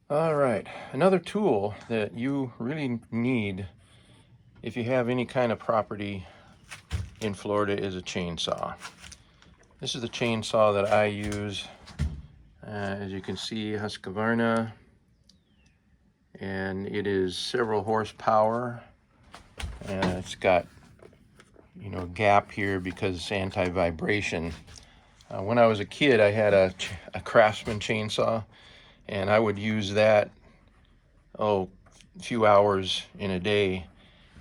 All right, another tool that you really need if you have any kind of property in Florida is a chainsaw. This is the chainsaw that I use. As you can see, Husqvarna, and it is several horsepower. And it's got, gap here because it's anti-vibration. When I was a kid, I had a Craftsman chainsaw, and I would use that, a few hours in a day,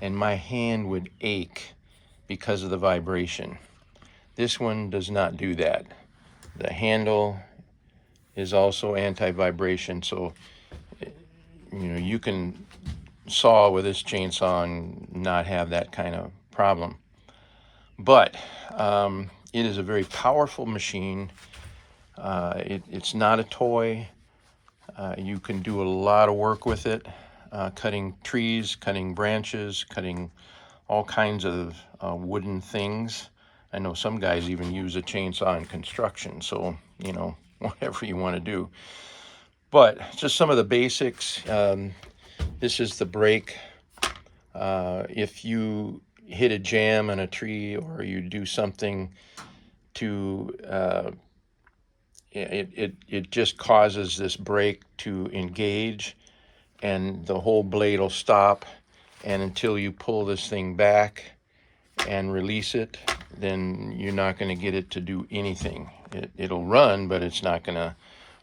and my hand would ache because of the vibration. This one does not do that. The handle is also anti-vibration, so you can saw with this chainsaw and not have that kind of problem. But it is a very powerful machine. It's not a toy. You can do a lot of work with it, cutting trees, cutting branches, cutting all kinds of wooden things. I know some guys even use a chainsaw in construction, so, whatever you want to do. But just some of the basics. This is the brake. If you hit a jam on a tree or you do something to it just causes this brake to engage, and the whole blade will stop, and until you pull this thing back and release it, then you're not going to get it to do anything. It'll run, but it's not going to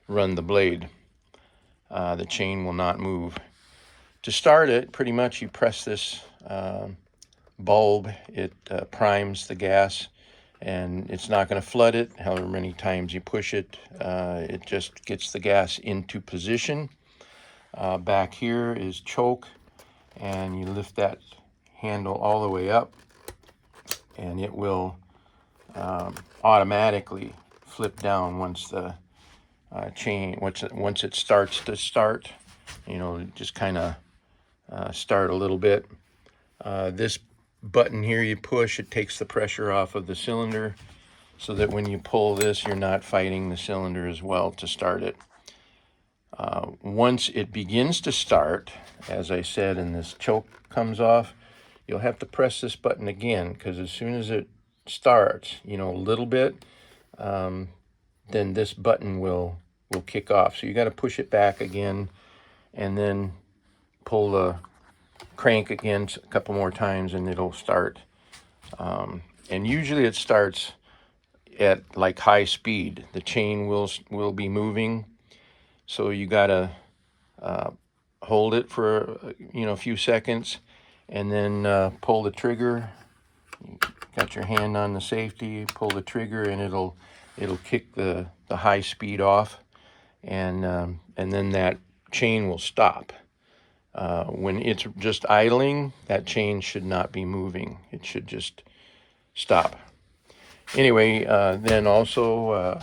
run the blade. The chain will not move. To start it, pretty much you press this bulb. It primes the gas, and it's not going to flood it. However many times you push it, it just gets the gas into position. Back here is choke, and you lift that handle all the way up, and it will automatically flip down once the chain, once it starts to start. Just kind of start a little bit. This button here you push, it takes the pressure off of the cylinder, so that when you pull this, you're not fighting the cylinder as well to start it. Once it begins to start, as I said, and this choke comes off, you'll have to press this button again, because as soon as it starts, a little bit, then this button will kick off. So you got to push it back again, and then pull the crank again a couple more times, and it'll start. And usually it starts at like high speed. The chain will be moving, so you gotta hold it for a few seconds, and then pull the trigger. Got your hand on the safety, pull the trigger, and it'll kick the high speed off, and then that chain will stop. When it's just idling, that chain should not be moving. It should just stop. Anyway, then also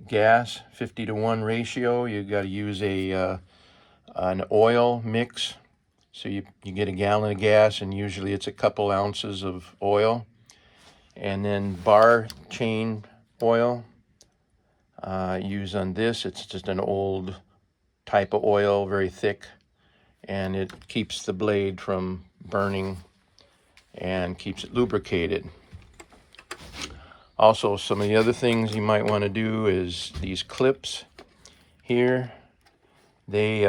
gas, 50-to-1 ratio. You got to use an oil mix. So you get a gallon of gas, and usually it's a couple ounces of oil. And then bar chain oil. Use on this, it's just an old type of oil, very thick, and it keeps the blade from burning and keeps it lubricated. Also, some of the other things you might want to do is these clips here. They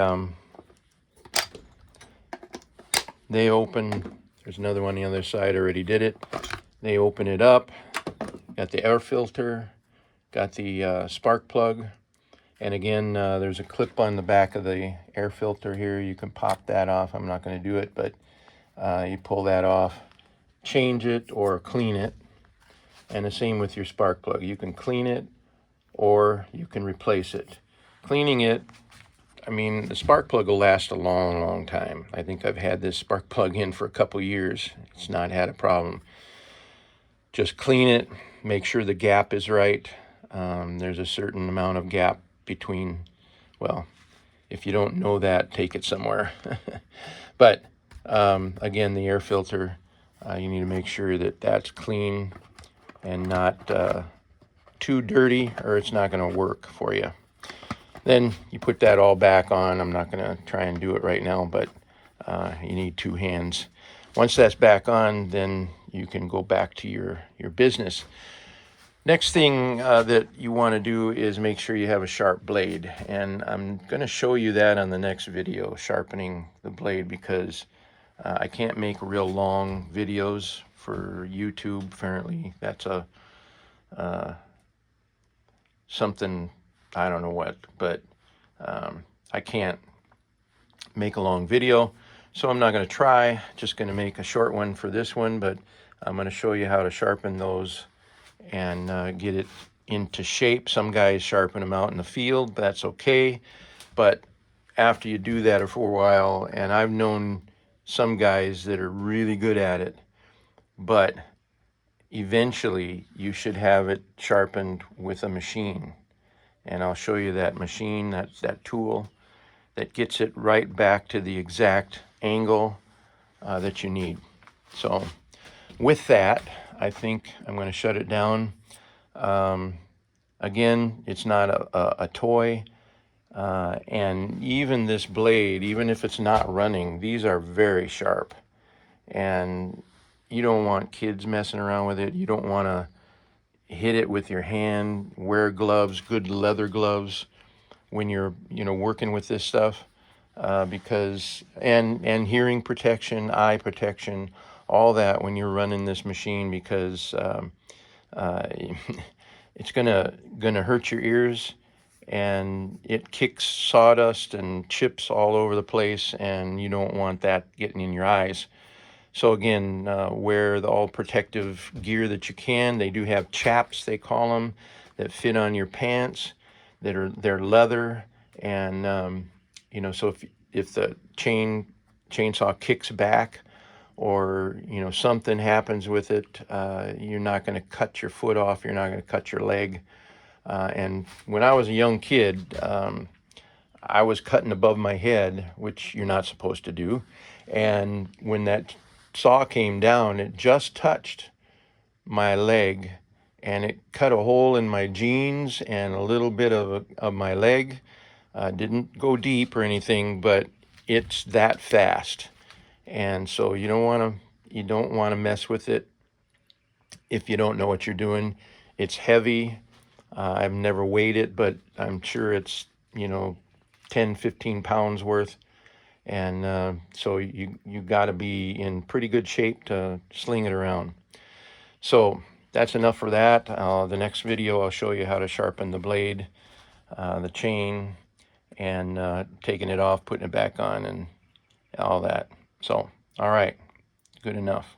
open. There's another one on the other side. I already did it. They open it up. Got the air filter. Got the spark plug. And again, there's a clip on the back of the air filter here. You can pop that off. I'm not going to do it, but you pull that off, change it or clean it. And the same with your spark plug. You can clean it or you can replace it. Cleaning it, the spark plug will last a long, long time. I think I've had this spark plug in for a couple years. It's not had a problem. Just clean it, make sure the gap is right. There's a certain amount of gap between, well, if you don't know that, take it somewhere. But again, the air filter, you need to make sure that that's clean and not too dirty, or it's not going to work for you. Then you put that all back on. I'm not going to try and do it right now, but you need 2 hands. Once that's back on, then you can go back to your business. Next thing that you want to do is make sure you have a sharp blade. And I'm going to show you that on the next video, sharpening the blade, because I can't make real long videos for YouTube. Apparently, that's a something, I don't know what, but I can't make a long video, so I'm not going to try. Just going to make a short one for this one, but I'm going to show you how to sharpen those and get it into shape. Some guys sharpen them out in the field, but that's okay. But after you do that for a while, and I've known some guys that are really good at it, but eventually you should have it sharpened with a machine. And I'll show you that machine, that tool that gets it right back to the exact angle that you need. So with that, I think I'm going to shut it down. Again, it's not a toy. And even this blade, even if it's not running, these are very sharp. And you don't want kids messing around with it. You don't want to hit it with your hand. Wear gloves, good leather gloves, when you're working with this stuff, because and hearing protection, eye protection, all that when you're running this machine, because it's gonna hurt your ears, and it kicks sawdust and chips all over the place, and you don't want that getting in your eyes. So again, wear all protective gear that you can. They do have chaps, they call them, that fit on your pants, they're leather, and so if the chainsaw kicks back, or something happens with it, you're not going to cut your foot off, you're not going to cut your leg. And when I was a young kid, I was cutting above my head, which you're not supposed to do. And when that saw came down, it just touched my leg, and it cut a hole in my jeans and a little bit of my leg. Didn't go deep or anything, but it's that fast. And so you don't want to mess with it if you don't know what you're doing. It's heavy. I've never weighed it, but I'm sure it's 10, 15 pounds worth. And so you got to be in pretty good shape to sling it around. So that's enough for that. The next video I'll show you how to sharpen the blade, the chain, and taking it off, putting it back on, and all that. So, all right, good enough.